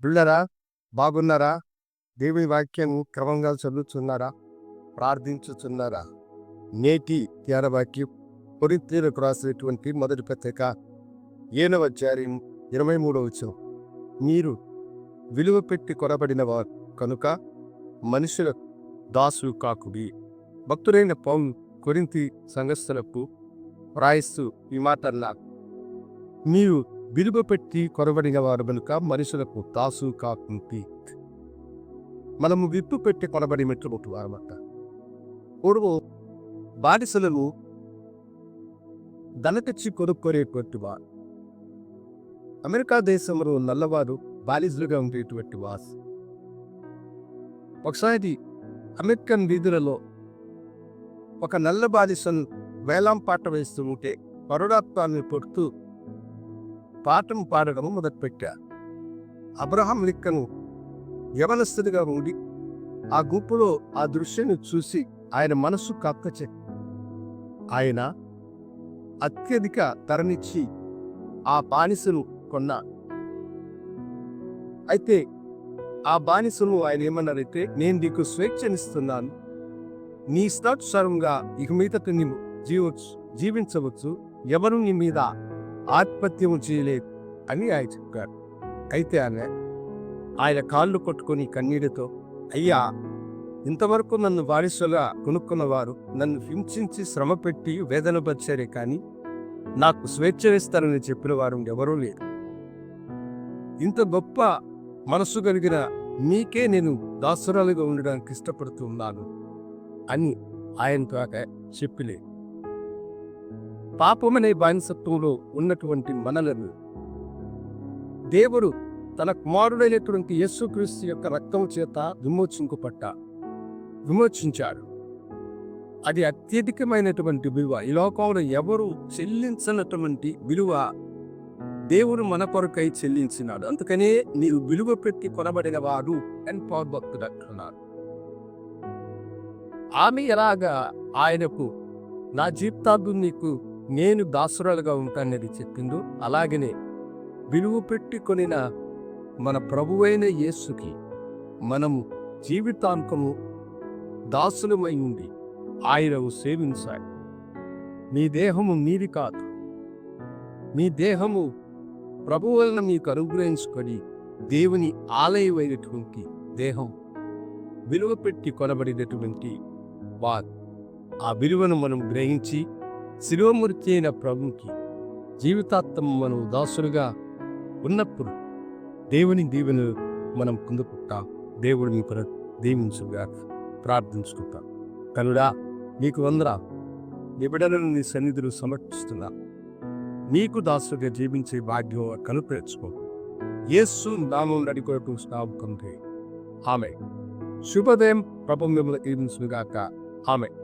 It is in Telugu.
బిళ్ళరా బాగున్నారా? దేవుని వాక్యం క్రమంగా చదువుతున్నారా? ప్రార్థించుతున్నారా? నేటి ధ్యాన వాక్యం కొరింథీయులకు రాసినటువంటి మొదటి పత్రిక 7వ అధ్యాయం 23వ వచనం. మీరు విలువ పెట్టి కొనబడిన వారు కనుక మనుషుల దాసులు కాకుడి. భక్తుడైన పౌలు కొరింథీ సంఘస్థులకు వ్రాయిస్తూ ఈ మాట అన్నారు. మీరు విలువ పెట్టి కొనబడిన వారు కనుక మనుషులకు దాసు కాకుంటి. మనము విప్పు పెట్టి కొనబడినటువంటి వారమాట. పూర్వం బానిసలను ధనతెచ్చి కొనుక్కొనేటువంటి వారు. అమెరికా దేశంలో నల్లవారు బానిసలుగా ఉండేటువంటి వారు. ఒకసారి అమెరికన్ వీధులలో ఒక నల్ల బానిసను వేలాం పాట వేస్తూ ఉంటే పరుడాత్వాన్ని పొడుతూ పాఠం పాడడం మొదలుపెట్టారు. అబ్రహాం లింకన్ యవనస్తుడిగా ఉండి ఆ గుంపులో ఆ దృశ్యాన్ని చూసి ఆయన మనస్సు కక్కచె ఆయన అత్యధిక ధరనిచ్చి ఆ బానిసను కొన్నారు. అయితే ఆ బానిసను ఆయన ఏమన్నారైతే, నేను నీకు స్వేచ్ఛనిస్తున్నాను, నీ ఇష్టానుసారంగా ఇక మీదట నీవు జీవించవచ్చు, ఎవరు నీ మీద ఆధిపత్యం చేయలేదు అని ఆయన చెప్పారు. అయితే ఆయన కాళ్ళు కొట్టుకొని కన్నీటితో, అయ్యా, ఇంతవరకు నన్ను బానిసగా కొనుక్కున్నవారు నన్ను హింసించి శ్రమ పెట్టి వేదన పరిచారే కానీ నాకు స్వేచ్ఛ ఇస్తారని చెప్పిన వారు ఎవరూ లేరు. ఇంత గొప్ప మనస్సు కలిగిన మీకే నేను దాసురాలుగా ఉండడానికి ఇష్టపడుతూ ఉన్నాను అని ఆయనతో చెప్పలేదు. పాపమనే బానిసత్వంలో ఉన్నటువంటి మనలను దేవుడు తన కుమారుడైనటువంటి యేసుక్రీస్తు యొక్క రక్తం చేత విమోచించాడు. అది అత్యధికమైనటువంటి విలువ. ఈ లోకంలో ఎవరు చెల్లించినటువంటి విలువ దేవుడు మన కొరకై చెల్లించినాడు. అందుకనే నీవు విలువ పెట్టి కొనబడిన వాడు అని పౌలు భక్తుడు అంటున్నాడు. ఆమె ఎలాగా ఆయనకు నా జీవితాలు నీకు నేను దాసురాలుగా ఉంటానని చెప్పిందో, అలాగనే విలువ పెట్టి కొనిన మన ప్రభువైన యేసుకి మనము జీవితాంతము దాసులమై ఉండి ఆయనను సేవించాలి. మీ దేహము మీది కాదు, మీ దేహము ప్రభు వలన మీకు అనుగ్రహించుకొని దేవుని ఆలయమైనటువంటి దేహం విలువ పెట్టి కొనబడినటువంటి వారు. ఆ విలువను మనం గ్రహించి శిలువమూర్తి అయిన ప్రభుకి జీవితాంతం మనం దాసులుగా ఉన్నప్పుడు దేవుని దీవెను మనం పొందుకుంటాం. దేవుడు మీ కొరకు దీవించుగా ప్రార్థించుకుంటాం. కనుడా నీకు వందనాలు. నీ బిడ్డలను నీ సన్నిధిలో సమర్పిస్తున్నా. నీకు దాసుగా జీవించే భాగ్యం కనుపరుచుకో. యేసు నామమున అడిగికొనుచున్నాము తండ్రి. ఆమేన్. శుభోదయం. ప్రభువు మిమ్మల్ని దీవించుగాక. ఆమేన్.